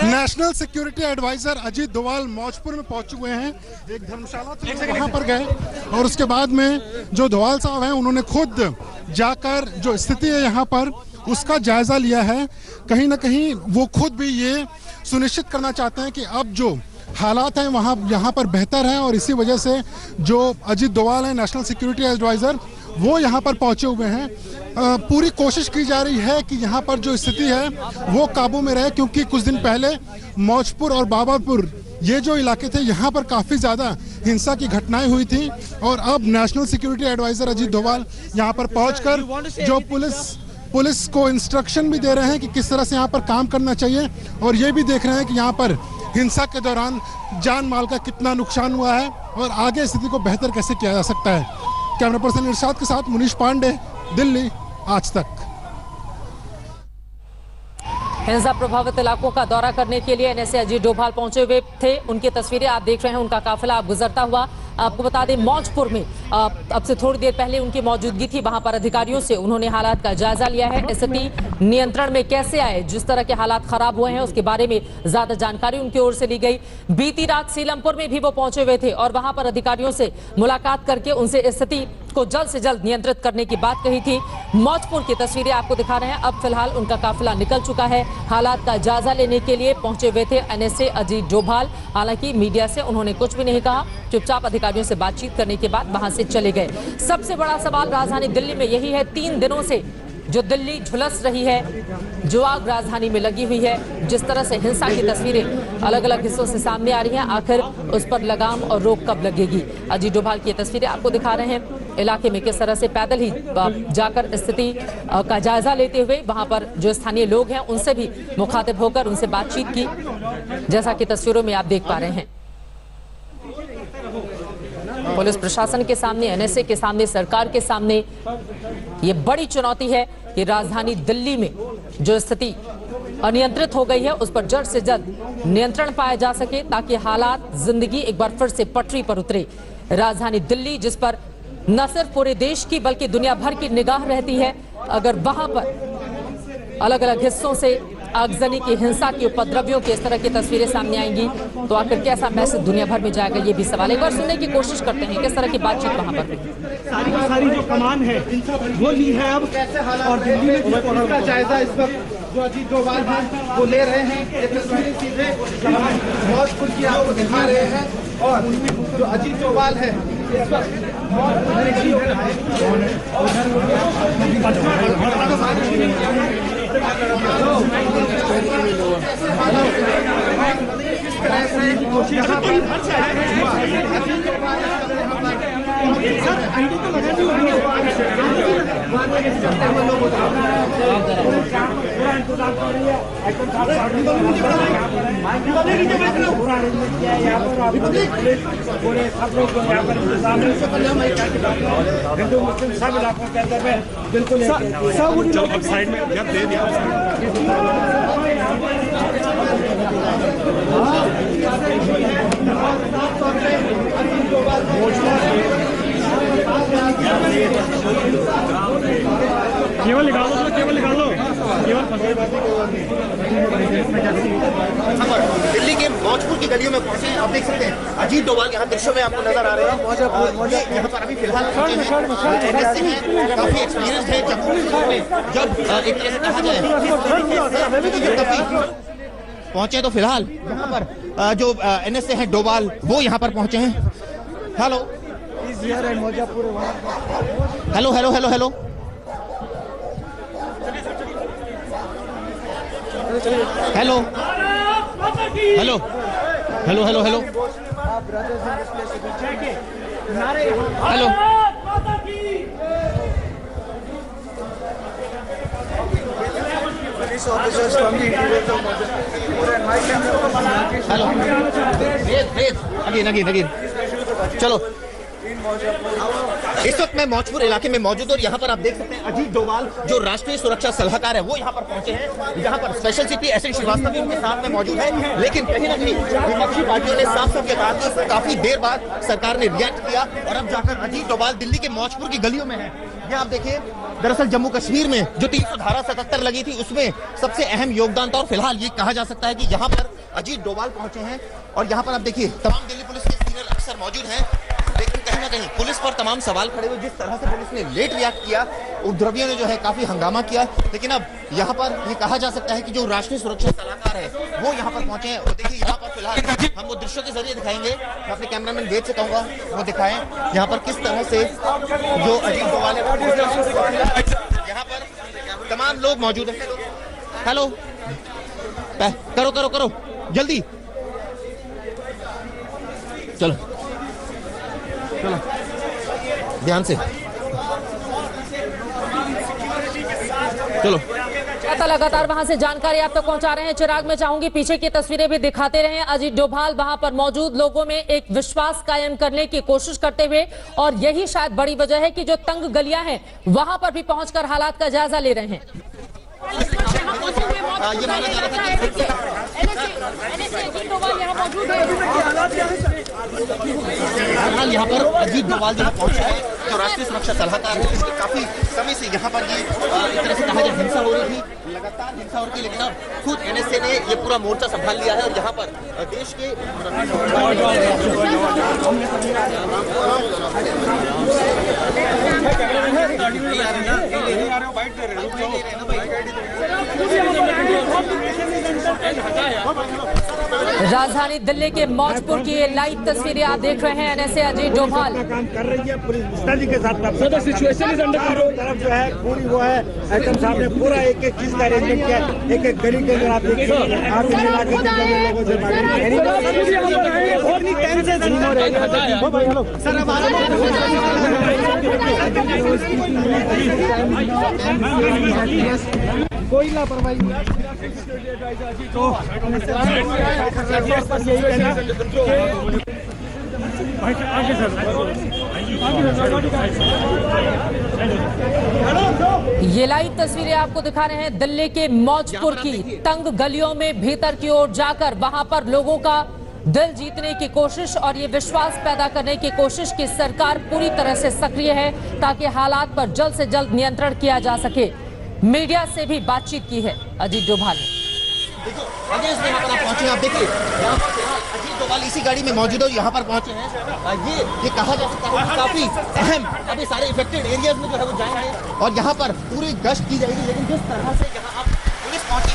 National security adviser Ajit Doval Maujpur में पहुंच चुके हैं। एक धर्मशाला से वहां पर गए और उसके बाद में जो डोभाल साहब हैं उन्होंने खुद जाकर जो स्थिति है यहाँ पर उसका जायजा लिया है। कहीं ना कहीं वो खुद भी ये सुनिश्चित करना चाहते हैं कि अब जो हालात हैं वहाँ यहाँ पर बेहतर हैं और इसी वजह से जो अजीत डोभाल हैं नेशनल सिक्योरिटी एडवाइजर वो यहाँ पर पहुँचे हुए हैं। पूरी कोशिश की जा रही है कि यहाँ पर जो स्थिति है वो काबू में रहे, क्योंकि कुछ दिन पहले मौजपुर और बाबरपुर ये जो इलाके थे यहाँ पर काफ़ी ज़्यादा हिंसा की घटनाएं हुई थी और अब national security adviser Ajit Doval यहाँ पर पहुँचकर जो पुलिस को इंस्ट्रक्शन भी दे रहे हैं कि किस तरह से यहाँ पर काम करना चाहिए और ये भी देख रहे हैं कि यहाँ पर हिंसा के दौरान जान माल का कितना नुकसान हुआ है और आगे स्थिति को बेहतर कैसे किया जा सकता है। कैमरा पर्सन इरशाद के साथ मुनीश पांडे, दिल्ली, आज तक। हिंसा प्रभावित इलाकों का दौरा करने के लिए एनएसए अजीत डोभाल पहुंचे हुए थे। उनकी तस्वीरें आप देख रहे हैं, उनका काफिला अब गुजरता हुआ। आपको बता दें मौजपुर में अब से थोड़ी देर पहले उनकी मौजूदगी थी। वहां पर अधिकारियों से उन्होंने हालात का जायजा लिया है। स्थिति नियंत्रण में कैसे आए, जिस तरह के हालात खराब हुए हैं उसके बारे में ज्यादा जानकारी उनकी ओर से ली गई। बीती रात सीलमपुर में भी वो पहुंचे हुए थे और वहां पर अधिकारियों से मुलाकात करके उनसे स्थिति को जल्द से जल्द नियंत्रित करने की बात कही थी। मौजपुर की तस्वीरें आपको दिखा रहे हैं। अब फिलहाल उनका काफिला निकल चुका है। हालात का जायजा लेने के लिए पहुंचे हुए थे एनएसए अजीत डोभाल। हालांकि मीडिया से उन्होंने कुछ भी नहीं कहा, चुपचाप अधिकारियों से बातचीत करने के बाद वहां से चले गए। सबसे बड़ा सवाल राजधानी दिल्ली में यही है, 3 दिनों से जो दिल्ली झुलस रही है, जो आग राजधानी में लगी हुई है, जिस तरह से हिंसा की तस्वीरें अलग अलग हिस्सों से सामने आ रही हैं, आखिर उस पर लगाम और रोक कब लगेगी। अजीत डोभाल की तस्वीरें आपको दिखा रहे हैं। इलाके में किस तरह से पैदल ही जाकर स्थिति का जायजा लेते हुए वहां पर जो स्थानीय लोग हैं उनसे भी मुखातिब होकर उनसे बातचीत की, जैसा कि तस्वीरों में आप देख पा रहे हैं। पुलिस प्रशासन के सामने, एनएसए के सामने, सरकार के सामने ये बड़ी चुनौती है कि राजधानी दिल्ली में जो स्थिति अनियंत्रित हो गई है उस पर जल्द से जल्द नियंत्रण पाया जा सके, ताकि हालात, जिंदगी एक बार फिर से पटरी पर उतरे। राजधानी दिल्ली जिस पर न सिर्फ पूरे देश की बल्कि दुनिया भर की निगाह रहती है, अगर वहां पर अलग अलग हिस्सों से आगजनी की, हिंसा की, उपद्रवियों की इस तरह की तस्वीरें सामने आएंगी तो आखिर कैसा मैसेज दुनिया भर में जाएगा, ये भी सवाल है। एक बार सुनने की कोशिश करते हैं किस तरह की बातचीत वहां पर हुई। सारी जो कमान है वो ली है अब, और दिल्ली में इसका जायजा इस वक्त जो अजीत डोभाल हैं वो ले रहे हैं। ये तस्वीरें सीधे मौजपुर की आपको दिखा रहे हैं और जो अजीत डोभाल है इस वक्त हिंदू मुस्लिम सब इलाकों के अंदर में बिल्कुल सब साइड में जब दे दिया केवल निकालो, केवल निकालो, केवल दिल्ली के मौजपुर की गलियों में पहुंचे आप देख सकते हैं अजीत डोभाल यहाँ दृश्यों में आपको नजर आ रहे हैं। यहाँ पर अभी फिलहाल काफी एक्सपीरियंस है जब एक तरह से कहा जाए पहुंचे तो फिलहाल यहाँ पर जो एनएसए है डोभाल वो यहाँ पर पहुंचे हैं। Hello hello hello hello hello hello hello hello hello hello hello hello again चलो इस वक्त मैं मौजपुर इलाके में मौजूद और यहाँ पर आप देख सकते हैं अजीत डोभाल जो राष्ट्रीय सुरक्षा सलाहकार है वो यहाँ पर पहुंचे हैं। यहाँ पर स्पेशल सीपी एसएन श्रीवास्तव भी उनके साथ में मौजूद है। लेकिन कहीं ना कहीं विपक्षी पार्टियों ने साफ साफ कहा कि काफी देर बाद सरकार ने रिएक्ट किया और अब जाकर अजीत डोभाल दिल्ली के मौजपुर की गलियों में है। ये आप देखिए, दरअसल जम्मू कश्मीर में जो 377 लगी थी उसमें सबसे अहम योगदान था और फिलहाल ये कहा जा सकता है कि यहाँ पर अजीत डोभाल पहुंचे हैं। और यहाँ पर आप देखिए तमाम दिल्ली पुलिस के सीनियर अफसर मौजूद हैं, लेकिन कहीं ना कहीं पुलिस पर तमाम सवाल खड़े हुए। जिस तरह से पुलिस ने लेट रिएक्ट किया, उपद्रवियों ने जो है काफी हंगामा किया। लेकिन अब यहाँ पर ये कहा जा सकता है कि जो राष्ट्रीय सुरक्षा सलाहकार है वो यहाँ पर पहुंचे हैं। और देखिए यहाँ पर फिलहाल हम वो दृश्यों के जरिए दिखाएंगे, मैं अपने कैमरामैन वेद से कहूंगा वो दिखाएं यहाँ पर किस तरह से जो अजीत डोभाल है यहाँ पर तमाम लोग मौजूद हैं। हेलो, करो करो करो जल्दी, चलो चलो ध्यान से चलो। लगातार वहां से जानकारी आप तक पहुंचा रहे हैं। चिराग, मैं चाहूंगी पीछे की तस्वीरें भी दिखाते रहें। अजीत डोभाल वहां पर मौजूद लोगों में एक विश्वास कायम करने की कोशिश करते हुए, और यही शायद बड़ी वजह है कि जो तंग गलियां हैं वहां पर भी पहुंचकर हालात का जायजा ले रहे हैं। ये माना जा रहा था कि फिलहाल यहाँ पर अजीत डोभाल जहाँ पहुंचा है जो राष्ट्रीय सुरक्षा सलाहकार है, इसके काफी समय से यहाँ पर ये एक तरह से कहा जाए हिंसा हो रही थी, लगातार हिंसा हो रही थी। लेकिन अब खुद एनएसए ने ये पूरा मोर्चा संभाल लिया है और यहाँ पर देश के राजधानी दिल्ली के मौजपुर की ये लाइव तस्वीरें आप देख रहे हैं। एनएसए अजीत डोभाल काम कर रही है पुलिस मुस्तैदी के साथ। Sir situation is under control. तरफ जो है पूरी वो है एसएम साहब ने पूरा एक एक चीज का अरेंजमेंट किया। एक एक गली के अंदर आप देखिए आप मिला के लोगों से कोई लापरवाही नहीं। ये लाइव तस्वीरें आपको दिखा रहे हैं दिल्ली के मौजपुर की तंग गलियों में भीतर की ओर जाकर वहां पर लोगों का दिल जीतने की कोशिश और ये विश्वास पैदा करने की कोशिश कि सरकार पूरी तरह से सक्रिय है ताकि हालात पर जल्द से जल्द नियंत्रण किया जा सके। मीडिया से भी बातचीत की है अजीत डोभाल ने। आगे इसमें यहाँ पर आप पहुंचे, आप देखिए यहाँ पर फिलहाल अजीत डोभाल इसी गाड़ी में मौजूद है, यहाँ पर पहुंचे हैं। ये कहा जा सकता है कि काफी अहम अभी सारे इफेक्टेड एरियाज में जो है वो जाएंगे और यहाँ पर पूरी गश्त की जाएगी। लेकिन जिस तरह से यहाँ आप पुलिस पहुंची,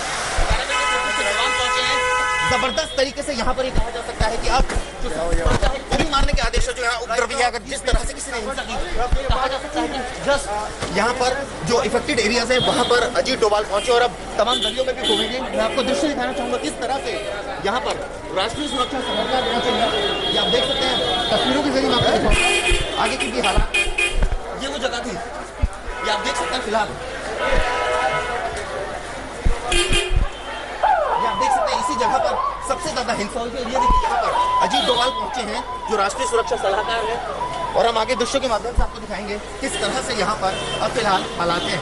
जवान पहुंचे हैं, जबरदस्त तरीके से यहाँ पर ये कहा जा सकता है कि अब जो गोली मारने के आदेश जो यहाँ उपद्रवी है, अगर जिस तरह से किसी ने हिंसा की, कहा जा सकता है कि जस्ट यहाँ पर जो इफेक्टेड एरियाज है वहाँ पर अजीत डोभाल पहुंचे और अब तमाम गलियों में भी घूमेंगे। मैं आपको दृश्य दिखाना चाहूंगा किस तरह से यहाँ पर राष्ट्रीय सुरक्षा सलाहकार पहुंचे। ये आप देख सकते हैं तस्वीरों के जरिए मैं आपको दिखाऊंगा आगे की भी हालात। ये वो जगह थी, ये आप देख सकते हैं फिलहाल आप देख सकते हैं इसी जगह पर सबसे ज्यादा हिंसा हुई है। ये देखिए यहाँ पर अजीत डोभाल पहुंचे हैं जो राष्ट्रीय सुरक्षा सलाहकार है और हम आगे दृश्यों के माध्यम से आपको दिखाएंगे किस तरह से यहाँ पर अब फिलहाल हालात हैं।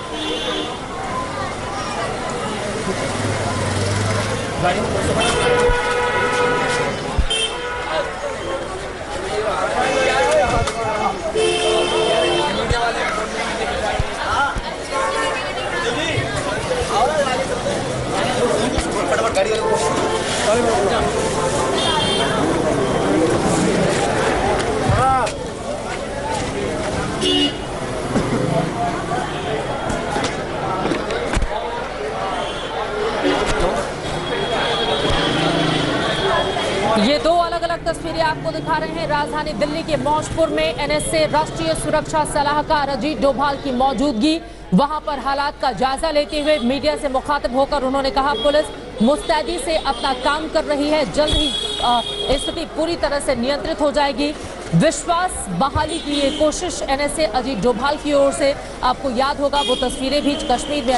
फटाफट गाड़ी ये दो अलग अलग तस्वीरें आपको दिखा रहे हैं। राजधानी दिल्ली के मौजपुर में एनएसए राष्ट्रीय सुरक्षा सलाहकार अजीत डोभाल की मौजूदगी, वहां पर हालात का जायजा लेते हुए मीडिया से मुखातिब होकर उन्होंने कहा पुलिस मुस्तैदी से अपना काम कर रही है, जल्द ही स्थिति पूरी तरह से नियंत्रित हो जाएगी। विश्वास बहाली की ये कोशिश एनएसए अजीत डोभाल की ओर से, आपको याद होगा वो तस्वीरें भी कश्मीर में